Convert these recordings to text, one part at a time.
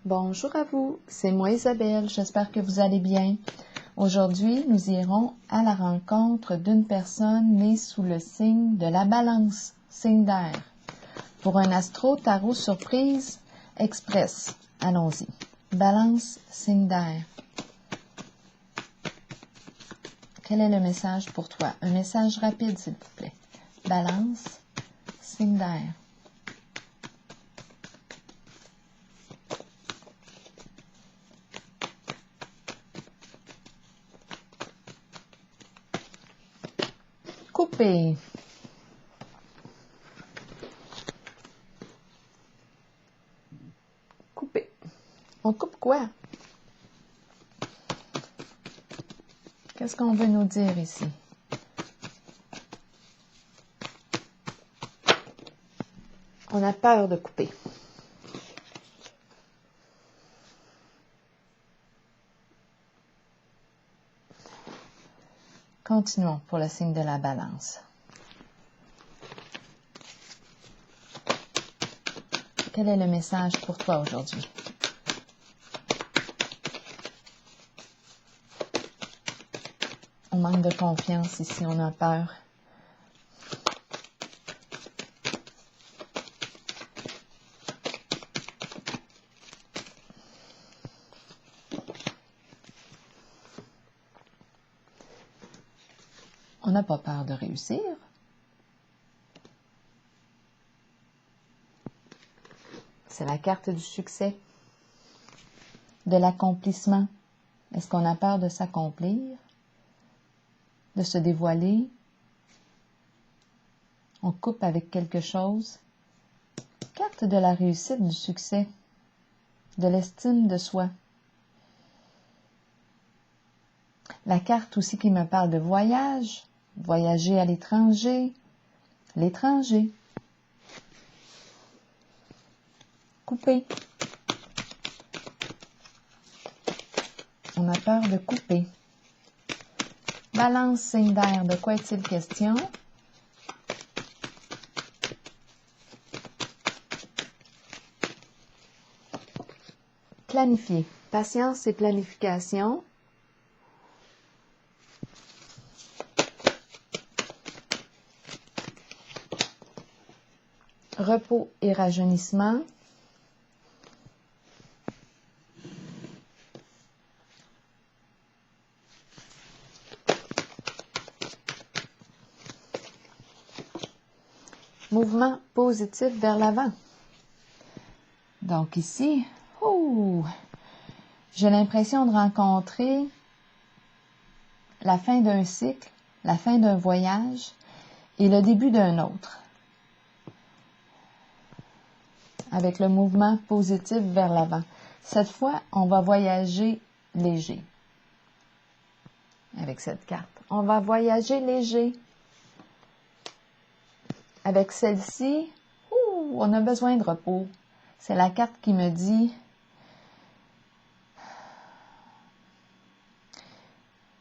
Bonjour à vous, c'est moi Isabelle, j'espère que vous allez bien. Aujourd'hui, nous irons à la rencontre d'une personne née sous le signe de la Balance, signe d'air, pour un astro-tarot surprise express. Allons-y. Balance, signe d'air. Quel est le message pour toi? Un message rapide, s'il vous plaît. Balance, signe d'air. Couper. Couper. On coupe quoi? Qu'est-ce qu'on veut nous dire ici? On a peur de couper. Continuons pour le signe de la Balance. Quel est le message pour toi aujourd'hui? On manque de confiance ici, on a peur. On n'a pas peur de réussir. C'est la carte du succès, de l'accomplissement. Est-ce qu'on a peur de s'accomplir, de se dévoiler? On coupe avec quelque chose. Carte de la réussite, du succès, de l'estime de soi. La carte aussi qui me parle de voyage, voyager à l'étranger, l'étranger. Couper. On a peur de couper. Balance, signe d'air, de quoi est-il question? Planifier. Patience et planification. Repos et rajeunissement. Mouvement positif vers l'avant. Donc ici, j'ai l'impression de rencontrer la fin d'un cycle, la fin d'un voyage et le début d'un autre. Avec le mouvement positif vers l'avant. Cette fois, on va voyager léger. Avec cette carte. On va voyager léger. Avec celle-ci, on a besoin de repos. C'est la carte qui me dit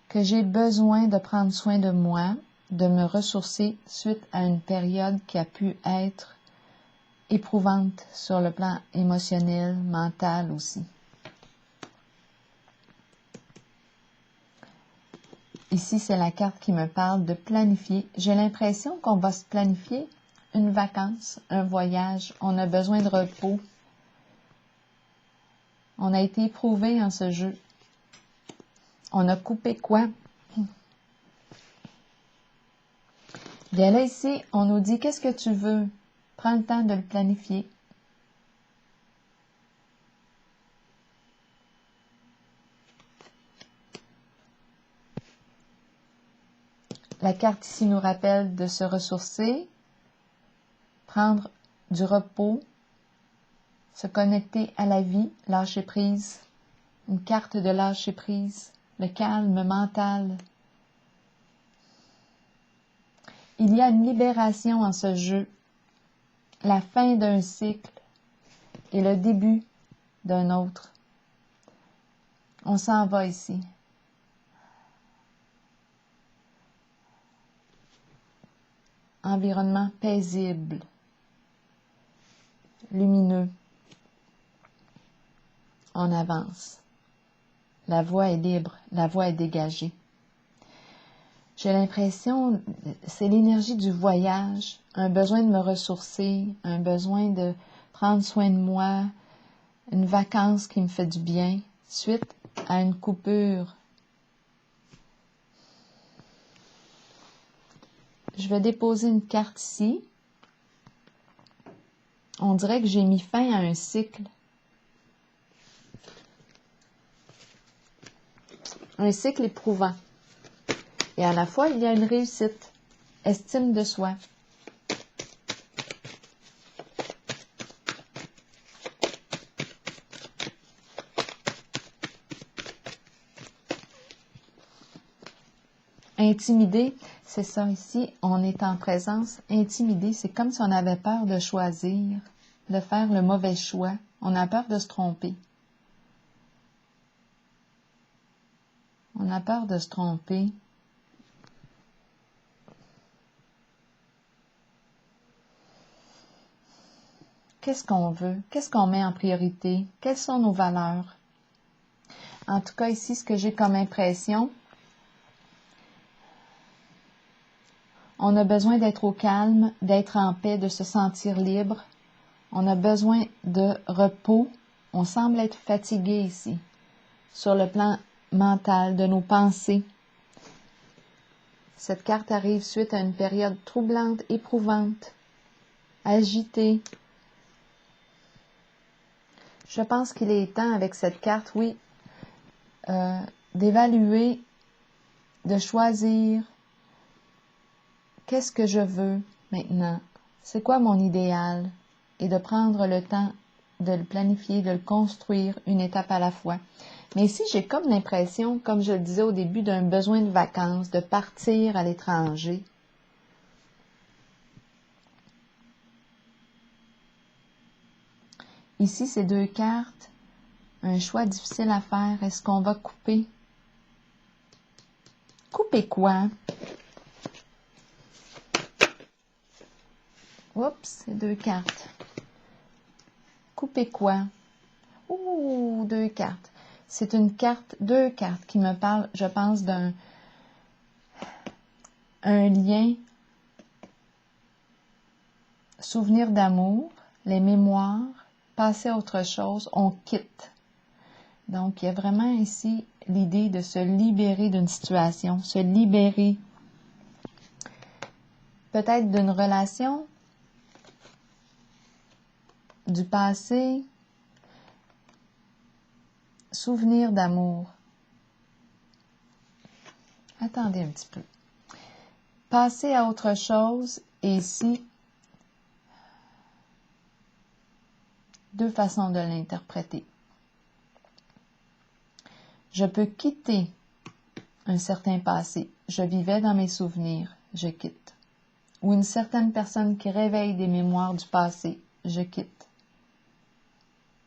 que j'ai besoin de prendre soin de moi, de me ressourcer suite à une période qui a pu être éprouvante sur le plan émotionnel, mental aussi. Ici, c'est la carte qui me parle de planifier. J'ai l'impression qu'on va se planifier une vacance, un voyage. On a besoin de repos. On a été éprouvé en ce jeu. On a coupé quoi? Bien là, ici, on nous dit, qu'est-ce que tu veux? Prends le temps de le planifier. La carte ici nous rappelle de se ressourcer, prendre du repos, se connecter à la vie, lâcher prise. Une carte de lâcher prise, le calme mental. Il y a une libération en ce jeu, la fin d'un cycle et le début d'un autre. On s'en va ici. Environnement paisible, lumineux. on avance. La voie est libre, la voie est dégagée. J'ai l'impression, c'est l'énergie du voyage, un besoin de me ressourcer, un besoin de prendre soin de moi, une vacance qui me fait du bien, suite à une coupure. Je vais déposer une carte ici. On dirait que j'ai mis fin à un cycle. Un cycle éprouvant. Et à la fois, il y a une réussite. Estime de soi. Intimidé, c'est ça ici, on est en présence. Intimidé, c'est comme si on avait peur de choisir, de faire le mauvais choix. On a peur de se tromper. On a peur de se tromper. Qu'est-ce qu'on veut? Qu'est-ce qu'on met en priorité? Quelles sont nos valeurs? En tout cas, ici, ce que j'ai comme impression, on a besoin d'être au calme, d'être en paix, de se sentir libre. On a besoin de repos. On semble être fatigué ici, sur le plan mental, de nos pensées. Cette carte arrive suite à une période troublante, éprouvante, agitée. Je pense qu'il est temps, avec cette carte, oui, d'évaluer, de choisir qu'est-ce que je veux maintenant, c'est quoi mon idéal, et de prendre le temps de le planifier, de le construire une étape à la fois. Mais ici, j'ai comme l'impression, comme je le disais au début, d'un besoin de vacances, de partir à l'étranger. Ici, ces deux cartes, un choix difficile à faire. Est-ce qu'on va couper? Couper quoi? Oups, c'est deux cartes. Couper quoi? Ouh, deux cartes. C'est deux cartes qui me parlent, je pense, d'un lien, souvenir d'amour, les mémoires, passer à autre chose, on quitte. Donc, il y a vraiment ici l'idée de se libérer d'une situation, se libérer peut-être d'une relation, du passé, souvenir d'amour. Attendez un petit peu. Passer à autre chose, et ici, deux façons de l'interpréter. Je peux quitter un certain passé. Je vivais dans mes souvenirs, je quitte. Ou une certaine personne qui réveille des mémoires du passé, je quitte.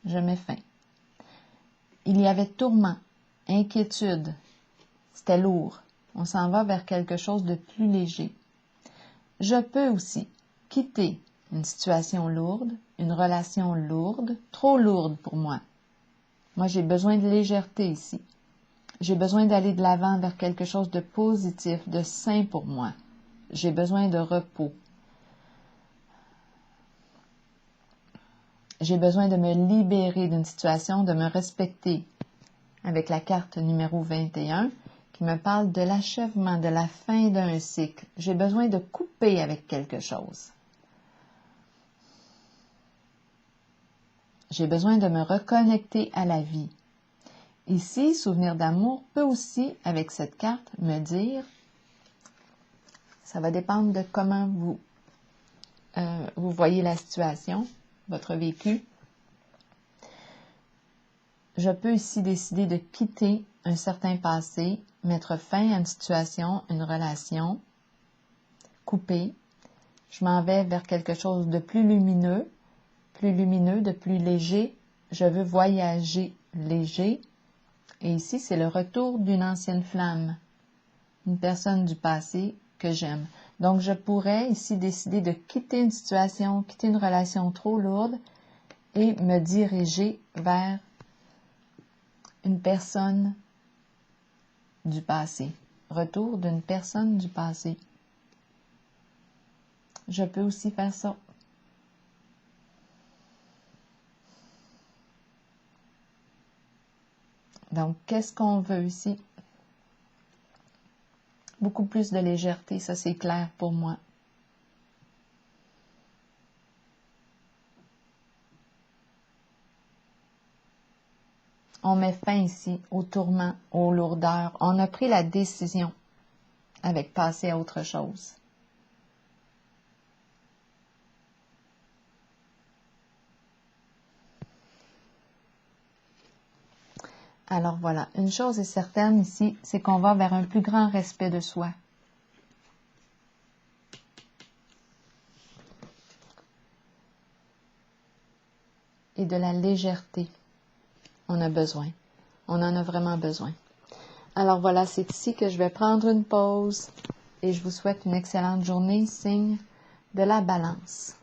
Je mets fin. Il y avait tourment, inquiétude. C'était lourd. On s'en va vers quelque chose de plus léger. Je peux aussi quitter une situation lourde, une relation lourde, trop lourde pour moi. Moi, j'ai besoin de légèreté ici. J'ai besoin d'aller de l'avant vers quelque chose de positif, de sain pour moi. J'ai besoin de repos. J'ai besoin de me libérer d'une situation, de me respecter. Avec la carte numéro 21, qui me parle de l'achèvement, de la fin d'un cycle. J'ai besoin de couper avec quelque chose. J'ai besoin de me reconnecter à la vie. Ici, souvenir d'amour peut aussi, avec cette carte, me dire, ça va dépendre de comment vous voyez la situation, votre vécu. Je peux ici décider de quitter un certain passé, mettre fin à une situation, une relation, couper. Je m'en vais vers quelque chose de plus lumineux, de plus léger. Je veux voyager léger. Et ici, c'est le retour d'une ancienne flamme, une personne du passé que j'aime. Donc, je pourrais ici décider de quitter une situation, quitter une relation trop lourde et me diriger vers une personne du passé. Retour d'une personne du passé. Je peux aussi faire ça. Donc, qu'est-ce qu'on veut ici? Beaucoup plus de légèreté, ça c'est clair pour moi. On met fin ici au tourment, aux lourdeurs. On a pris la décision avec passer à autre chose. Alors voilà, une chose est certaine ici, c'est qu'on va vers un plus grand respect de soi. Et de la légèreté. On a besoin. On en a vraiment besoin. Alors voilà, c'est ici que je vais prendre une pause et je vous souhaite une excellente journée, signe de la balance.